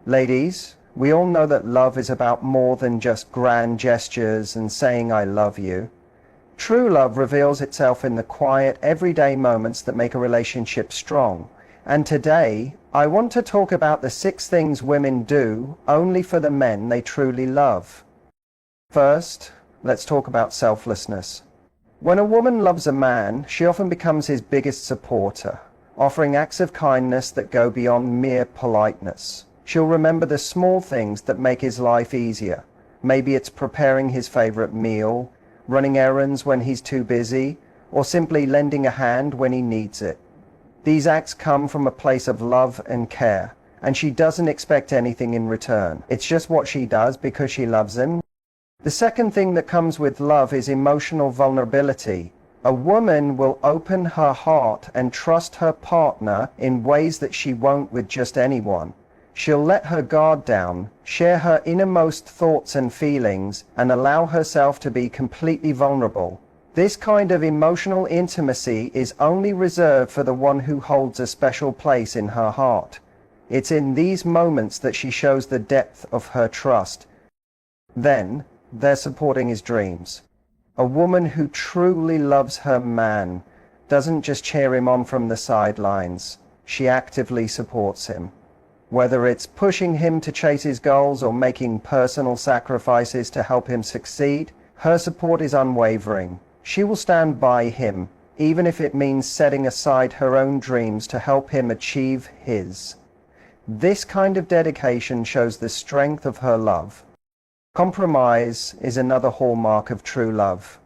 Ladies, we all know that love is about more than just grand gestures and saying I love you. True love reveals itself in the quiet, everyday moments that make a relationship strong. And today, I want to talk about the 6 things women do only for the men they truly love. First, let's talk about selflessness. When a woman loves a man, she often becomes his biggest supporter, offering acts of kindness that go beyond mere politeness. She'll remember the small things that make his life easier. Maybe it's preparing his favorite meal, running errands when he's too busy, or simply lending a hand when he needs it. These acts come from a place of love and care, and she doesn't expect anything in return. It's just what she does because she loves him. The second thing that comes with love is emotional vulnerability. A woman will open her heart and trust her partner in ways that she won't with just anyone. She'll let her guard down, share her innermost thoughts and feelings, and allow herself to be completely vulnerable. This kind of emotional intimacy is only reserved for the one who holds a special place in her heart. It's in these moments that she shows the depth of her trust. Then, they're supporting his dreams. A woman who truly loves her man doesn't just cheer him on from the sidelines. She actively supports him. Whether it's pushing him to chase his goals or making personal sacrifices to help him succeed, her support is unwavering. She will stand by him, even if it means setting aside her own dreams to help him achieve his. This kind of dedication shows the strength of her love. Compromise is another hallmark of true love.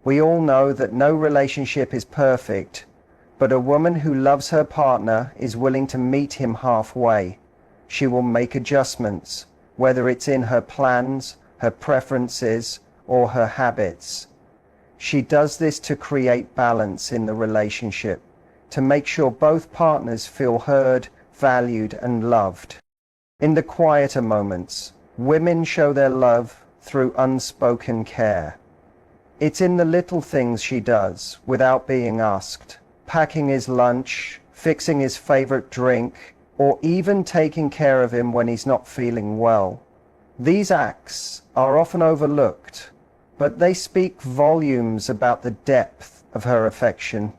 We all know that no relationship is perfect, but a woman who loves her partner is willing to meet him halfway. She will make adjustments, whether it's in her plans, her preferences, or her habits. She does this to create balance in the relationship, to make sure both partners feel heard, valued, and loved. In the quieter moments, women show their love through unspoken care. It's in the little things she does without being asked, packing his lunch, fixing his favorite drink, or even taking care of him when he's not feeling well. These acts are often overlooked, but they speak volumes about the depth of her affection.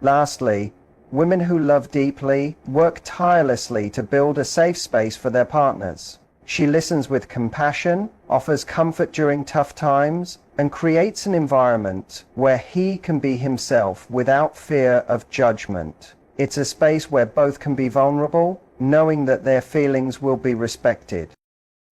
Lastly, women who love deeply work tirelessly to build a safe space for their partners. She listens with compassion, offers comfort during tough times, and creates an environment where he can be himself without fear of judgment. It's a space where both can be vulnerable, knowing that their feelings will be respected.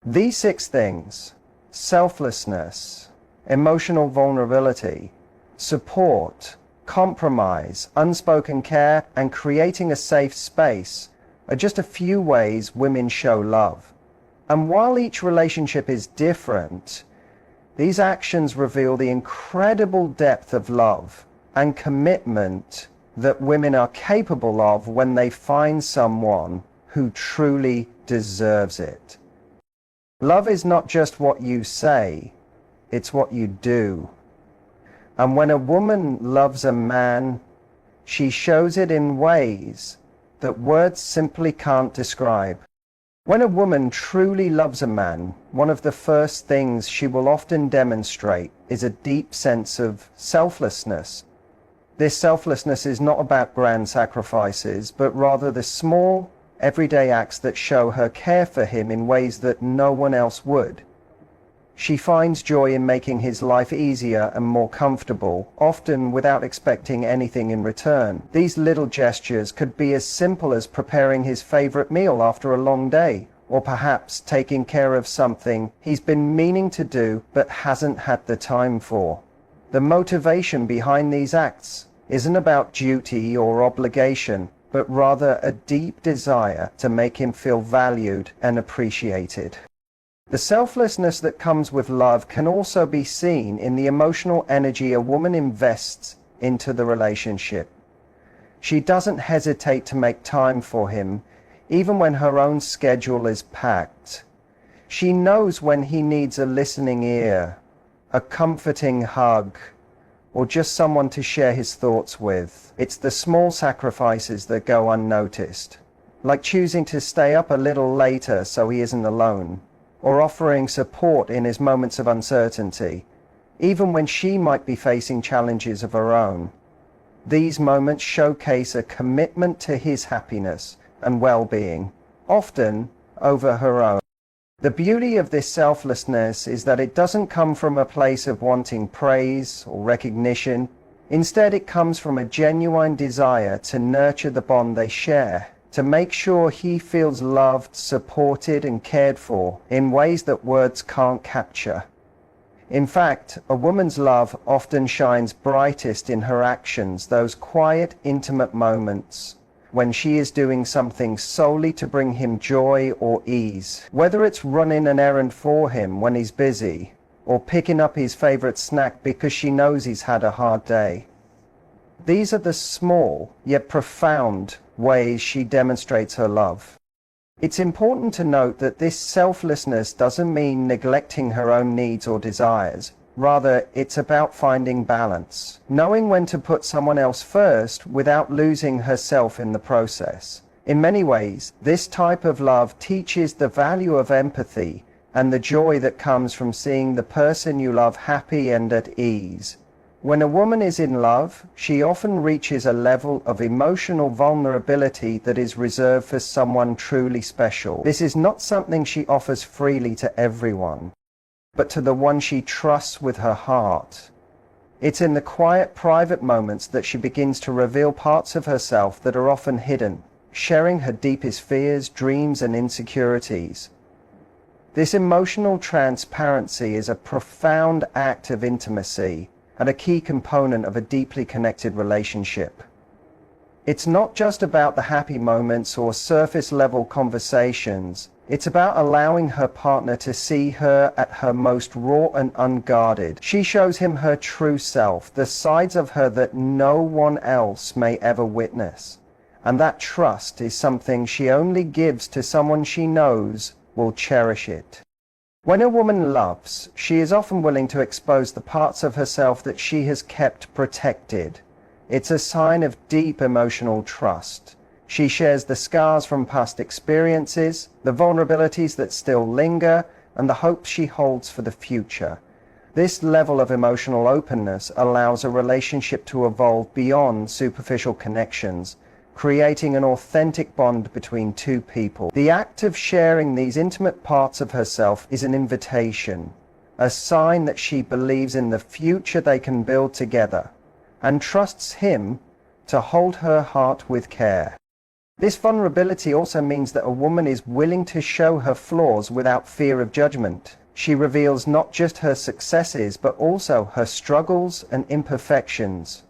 These 6 things, selflessness, emotional vulnerability, support, compromise, unspoken care, and creating a safe space, are just a few ways women show love. And while each relationship is different, these actions reveal the incredible depth of love and commitment that women are capable of when they find someone who truly deserves it. Love is not just what you say, it's what you do. And when a woman loves a man, she shows it in ways that words simply can't describe. When a woman truly loves a man, one of the first things she will often demonstrate is a deep sense of selflessness. This selflessness is not about grand sacrifices, but rather the small, everyday acts that show her care for him in ways that no one else would. She finds joy in making his life easier and more comfortable, often without expecting anything in return. These little gestures could be as simple as preparing his favorite meal after a long day, or perhaps taking care of something he's been meaning to do but hasn't had the time for. The motivation behind these acts isn't about duty or obligation, but rather a deep desire to make him feel valued and appreciated. The selflessness that comes with love can also be seen in the emotional energy a woman invests into the relationship. She doesn't hesitate to make time for him, even when her own schedule is packed. She knows when he needs a listening ear, a comforting hug, or just someone to share his thoughts with. It's the small sacrifices that go unnoticed. like choosing to stay up a little later so he isn't alone, or offering support in his moments of uncertainty, even when she might be facing challenges of her own. These moments showcase a commitment to his happiness and well-being, often over her own. The beauty of this selflessness is that it doesn't come from a place of wanting praise or recognition. Instead, it comes from a genuine desire to nurture the bond they share, to make sure he feels loved, supported, and cared for in ways that words can't capture. In fact, a woman's love often shines brightest in her actions, those quiet, intimate moments when she is doing something solely to bring him joy or ease, whether it's running an errand for him when he's busy, or picking up his favorite snack because she knows he's had a hard day. These are the small, yet profound ways she demonstrates her love. It's important to note that this selflessness doesn't mean neglecting her own needs or desires. Rather, it's about finding balance, knowing when to put someone else first without losing herself in the process. In many ways, this type of love teaches the value of empathy and the joy that comes from seeing the person you love happy and at ease. When a woman is in love, she often reaches a level of emotional vulnerability that is reserved for someone truly special. This is not something she offers freely to everyone, but to the one she trusts with her heart. It's in the quiet, private moments that she begins to reveal parts of herself that are often hidden, sharing her deepest fears, dreams, and insecurities. This emotional transparency is a profound act of intimacy and a key component of a deeply connected relationship. It's not just about the happy moments or surface-level conversations. It's about allowing her partner to see her at her most raw and unguarded. She shows him her true self, the sides of her that no one else may ever witness. And that trust is something she only gives to someone she knows will cherish it. When a woman loves, she is often willing to expose the parts of herself that she has kept protected. It's a sign of deep emotional trust. She shares the scars from past experiences, the vulnerabilities that still linger, and the hopes she holds for the future. This level of emotional openness allows a relationship to evolve beyond superficial connections, creating an authentic bond between two people. The act of sharing these intimate parts of herself is an invitation, a sign that she believes in the future they can build together, and trusts him to hold her heart with care. This vulnerability also means that a woman is willing to show her flaws without fear of judgment. She reveals not just her successes, but also her struggles and imperfections.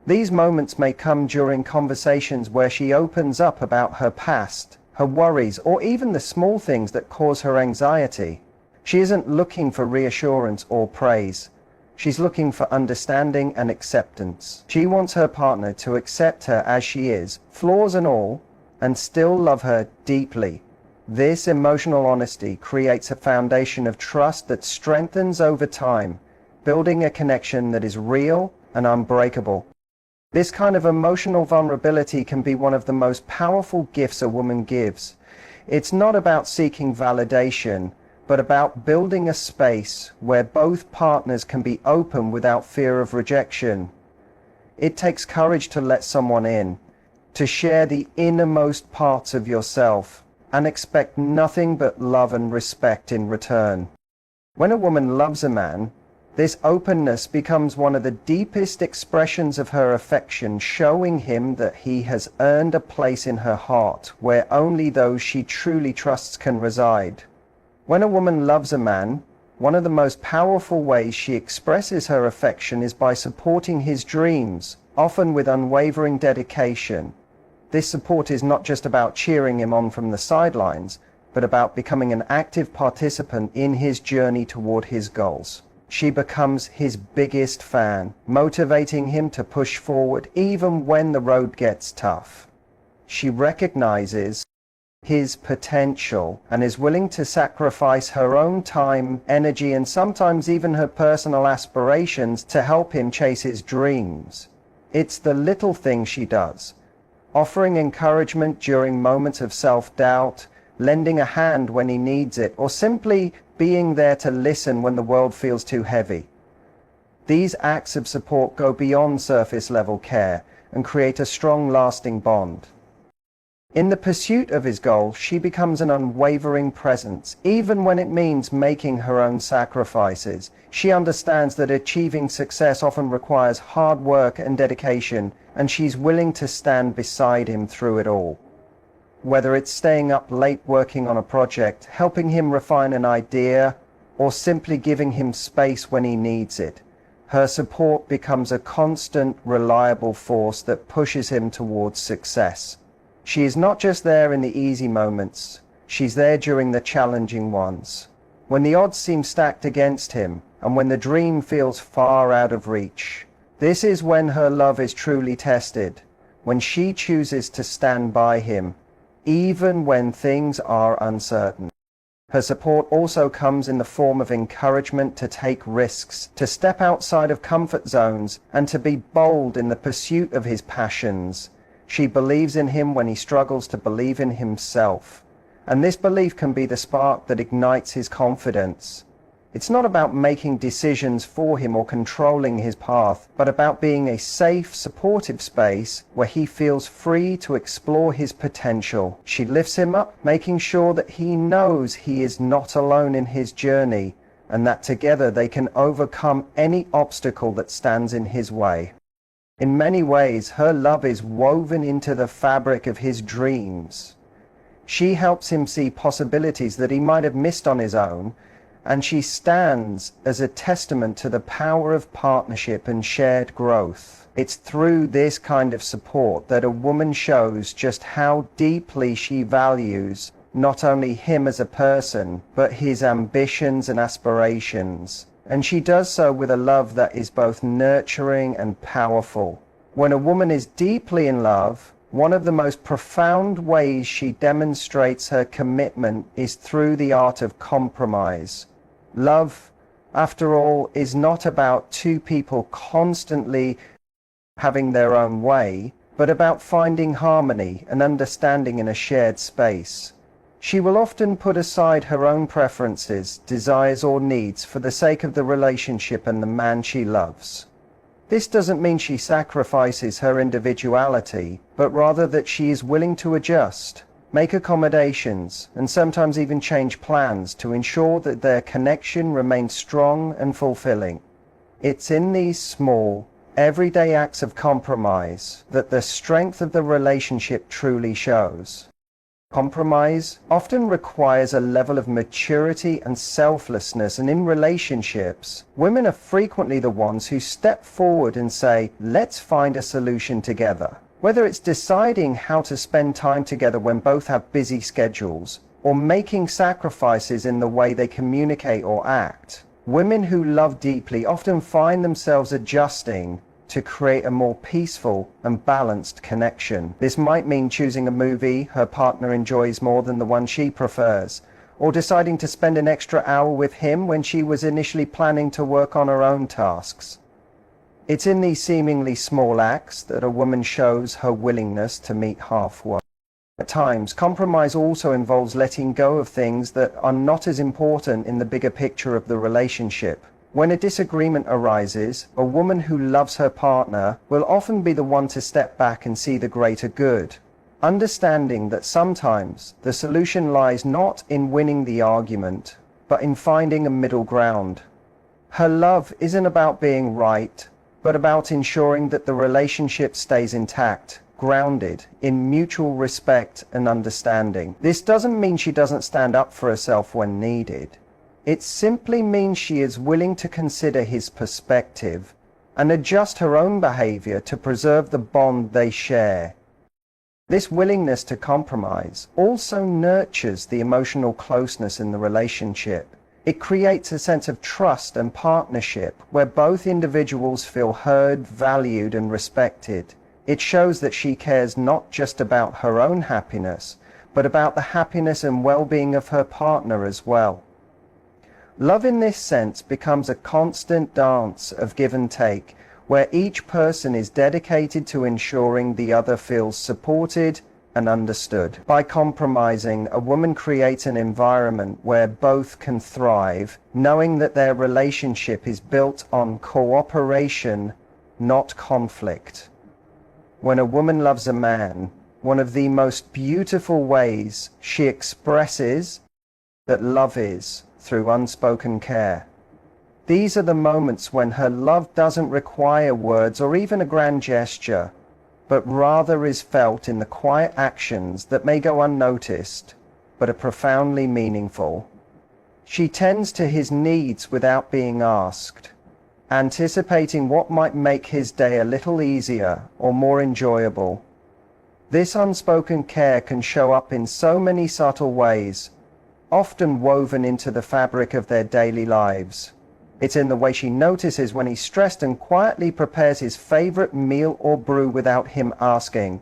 These moments may come during conversations where she opens up about her past, her worries, or even the small things that cause her anxiety. She isn't looking for reassurance or praise. She's looking for understanding and acceptance. She wants her partner to accept her as she is, flaws and all, and still love her deeply. This emotional honesty creates a foundation of trust that strengthens over time, building a connection that is real and unbreakable. This kind of emotional vulnerability can be one of the most powerful gifts a woman gives. It's not about seeking validation, but about building a space where both partners can be open without fear of rejection. It takes courage to let someone in, to share the innermost parts of yourself, and expect nothing but love and respect in return. When a woman loves a man, this openness becomes one of the deepest expressions of her affection, showing him that he has earned a place in her heart where only those she truly trusts can reside. When a woman loves a man, one of the most powerful ways she expresses her affection is by supporting his dreams, often with unwavering dedication. This support is not just about cheering him on from the sidelines, but about becoming an active participant in his journey toward his goals. She becomes his biggest fan, motivating him to push forward even when the road gets tough. She recognizes his potential and is willing to sacrifice her own time, energy, and sometimes even her personal aspirations to help him chase his dreams. It's the little things she does, offering encouragement during moments of self-doubt, lending a hand when he needs it, or simply being there to listen when the world feels too heavy. These acts of support go beyond surface-level care and create a strong, lasting bond. In the pursuit of his goal, she becomes an unwavering presence, even when it means making her own sacrifices. She understands that achieving success often requires hard work and dedication, and she's willing to stand beside him through it all. Whether it's staying up late working on a project, helping him refine an idea, or simply giving him space when he needs it, her support becomes a constant, reliable force that pushes him towards success. She is not just there in the easy moments, she's there during the challenging ones. When the odds seem stacked against him, and when the dream feels far out of reach, this is when her love is truly tested, when she chooses to stand by him, even when things are uncertain. Her support also comes in the form of encouragement to take risks, to step outside of comfort zones, and to be bold in the pursuit of his passions. She believes in him when he struggles to believe in himself, and this belief can be the spark that ignites his confidence. It's not about making decisions for him or controlling his path, but about being a safe, supportive space where he feels free to explore his potential. She lifts him up, making sure that he knows he is not alone in his journey, and that together they can overcome any obstacle that stands in his way. In many ways, her love is woven into the fabric of his dreams. She helps him see possibilities that he might have missed on his own, and she stands as a testament to the power of partnership and shared growth. It's through this kind of support that a woman shows just how deeply she values not only him as a person, but his ambitions and aspirations. And she does so with a love that is both nurturing and powerful. When a woman is deeply in love, one of the most profound ways she demonstrates her commitment is through the art of compromise. Love, after all, is not about two people constantly having their own way, but about finding harmony and understanding in a shared space. She will often put aside her own preferences, desires, or needs for the sake of the relationship and the man she loves. This doesn't mean she sacrifices her individuality, but rather that she is willing to adjust, make accommodations, and sometimes even change plans to ensure that their connection remains strong and fulfilling. It's in these small, everyday acts of compromise that the strength of the relationship truly shows. Compromise often requires a level of maturity and selflessness, and in relationships, women are frequently the ones who step forward and say, let's find a solution together. Whether it's deciding how to spend time together when both have busy schedules, or making sacrifices in the way they communicate or act, women who love deeply often find themselves adjusting to create a more peaceful and balanced connection. This might mean choosing a movie her partner enjoys more than the one she prefers, or deciding to spend an extra hour with him when she was initially planning to work on her own tasks. It's in these seemingly small acts that a woman shows her willingness to meet halfway. At times, compromise also involves letting go of things that are not as important in the bigger picture of the relationship. When a disagreement arises, a woman who loves her partner will often be the one to step back and see the greater good, understanding that sometimes the solution lies not in winning the argument, but in finding a middle ground. Her love isn't about being right, but about ensuring that the relationship stays intact, grounded in mutual respect and understanding. This doesn't mean she doesn't stand up for herself when needed. It simply means she is willing to consider his perspective and adjust her own behavior to preserve the bond they share. This willingness to compromise also nurtures the emotional closeness in the relationship. It creates a sense of trust and partnership where both individuals feel heard, valued, and respected. It shows that she cares not just about her own happiness, but about the happiness and well-being of her partner as well. Love in this sense becomes a constant dance of give and take, where each person is dedicated to ensuring the other feels supported and understood. By compromising, a woman creates an environment where both can thrive, knowing that their relationship is built on cooperation, not conflict. When a woman loves a man, one of the most beautiful ways she expresses that love is through unspoken care. These are the moments when her love doesn't require words or even a grand gesture, but rather is felt in the quiet actions that may go unnoticed, but are profoundly meaningful. She tends to his needs without being asked, anticipating what might make his day a little easier or more enjoyable. This unspoken care can show up in so many subtle ways, often woven into the fabric of their daily lives. It's in the way she notices when he's stressed and quietly prepares his favorite meal or brew without him asking.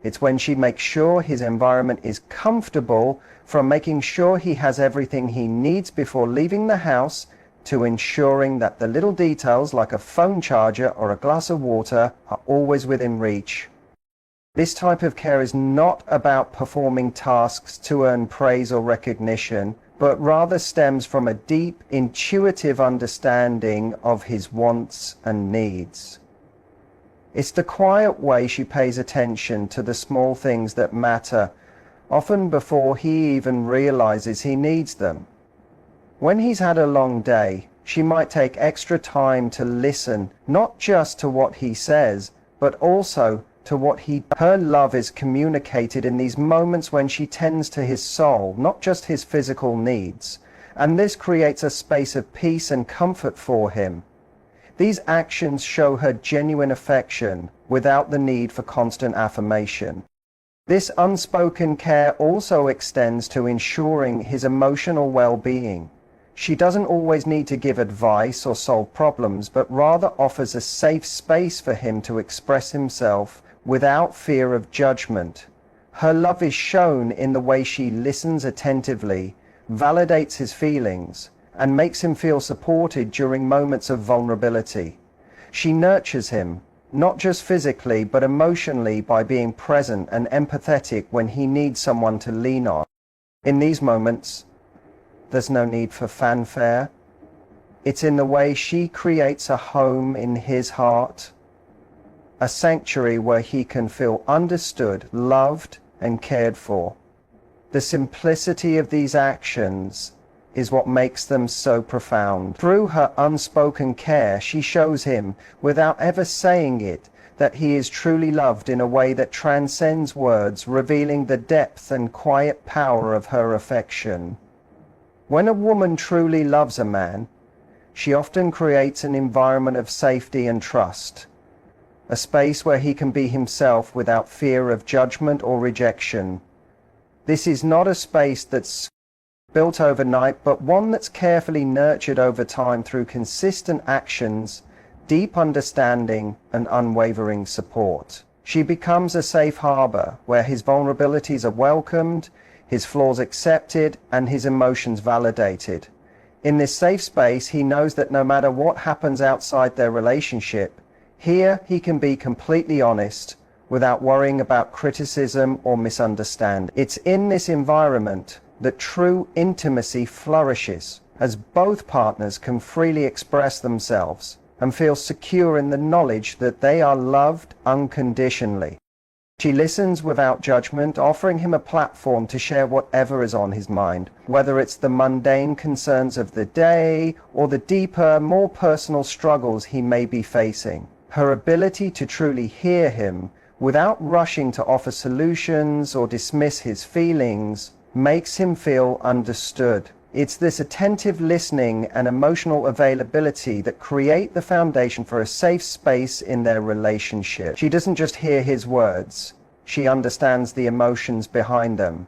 It's when she makes sure his environment is comfortable, from making sure he has everything he needs before leaving the house, to ensuring that the little details like a phone charger or a glass of water are always within reach. This type of care is not about performing tasks to earn praise or recognition, but rather stems from a deep, intuitive understanding of his wants and needs. It's the quiet way she pays attention to the small things that matter, often before he even realizes he needs them. When he's had a long day, she might take extra time to listen, not just to what he says, but also to what her love is communicated in these moments when she tends to his soul, not just his physical needs. And this creates a space of peace and comfort for him. These actions show her genuine affection without the need for constant affirmation. This unspoken care also extends to ensuring his emotional well-being. She doesn't always need to give advice or solve problems, but rather offers a safe space for him to express himself without fear of judgment. Her love is shown in the way she listens attentively, validates his feelings, and makes him feel supported during moments of vulnerability. She nurtures him, not just physically, but emotionally, by being present and empathetic when he needs someone to lean on. In these moments, there's no need for fanfare. It's in the way she creates a home in his heart, a sanctuary where he can feel understood, loved, and cared for. The simplicity of these actions is what makes them so profound. Through her unspoken care, she shows him, without ever saying it, that he is truly loved in a way that transcends words, revealing the depth and quiet power of her affection. When a woman truly loves a man, she often creates an environment of safety and trust, a space where he can be himself without fear of judgment or rejection. This is not a space that's built overnight, but one that's carefully nurtured over time through consistent actions, deep understanding, and unwavering support. She becomes a safe harbor where his vulnerabilities are welcomed, his flaws accepted, and his emotions validated. In this safe space, he knows that no matter what happens outside their relationship, here he can be completely honest without worrying about criticism or misunderstanding. It's in this environment that true intimacy flourishes, as both partners can freely express themselves and feel secure in the knowledge that they are loved unconditionally. She listens without judgment, offering him a platform to share whatever is on his mind, whether it's the mundane concerns of the day or the deeper, more personal struggles he may be facing. Her ability to truly hear him without rushing to offer solutions or dismiss his feelings makes him feel understood. It's this attentive listening and emotional availability that create the foundation for a safe space in their relationship. She doesn't just hear his words, she understands the emotions behind them,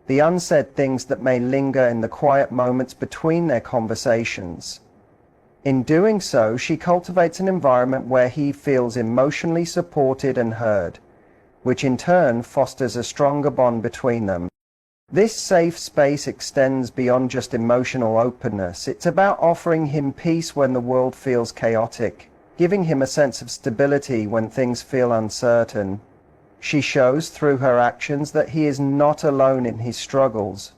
the unsaid things that may linger in the quiet moments between their conversations. In doing so, she cultivates an environment where he feels emotionally supported and heard, which in turn fosters a stronger bond between them. This safe space extends beyond just emotional openness. It's about offering him peace when the world feels chaotic, giving him a sense of stability when things feel uncertain. She shows through her actions that he is not alone in his struggles.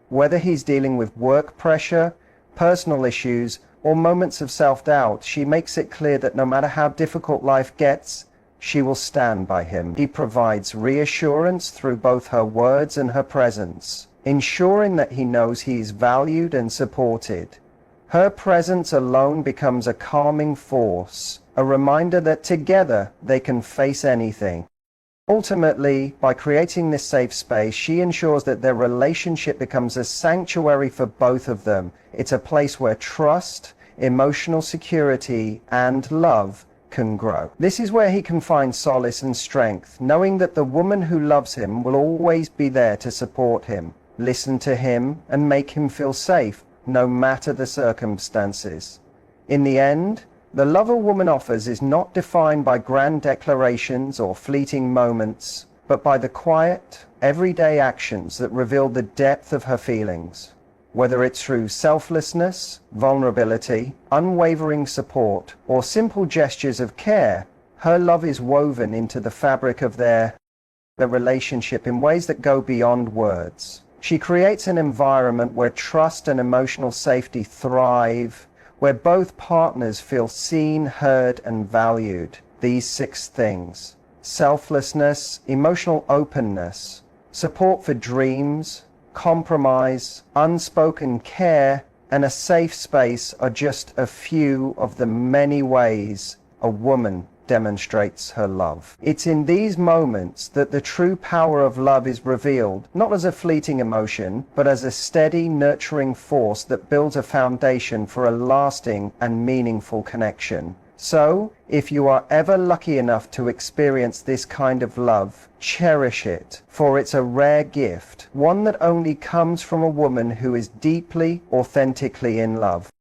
Whether he's dealing with work pressure, personal issues, or moments of self-doubt, she makes it clear that no matter how difficult life gets, she will stand by him. She provides reassurance through both her words and her presence, ensuring that he knows he is valued and supported. Her presence alone becomes a calming force, a reminder that together they can face anything. Ultimately, by creating this safe space, she ensures that their relationship becomes a sanctuary for both of them. It's a place where trust, emotional security, and love can grow. This is where he can find solace and strength, knowing that the woman who loves him will always be there to support him, listen to him, and make him feel safe, no matter the circumstances. In the end, the love a woman offers is not defined by grand declarations or fleeting moments, but by the quiet, everyday actions that reveal the depth of her feelings. Whether it's through selflessness, vulnerability, unwavering support, or simple gestures of care, her love is woven into the fabric of their relationship in ways that go beyond words. She creates an environment where trust and emotional safety thrive, where both partners feel seen, heard, and valued. These 6 things: selflessness, emotional openness, support for dreams, compromise, unspoken care, and a safe space are just a few of the many ways a woman demonstrates her love. It's in these moments that the true power of love is revealed, not as a fleeting emotion, but as a steady, nurturing force that builds a foundation for a lasting and meaningful connection. So, if you are ever lucky enough to experience this kind of love, cherish it, for it's a rare gift, one that only comes from a woman who is deeply, authentically in love.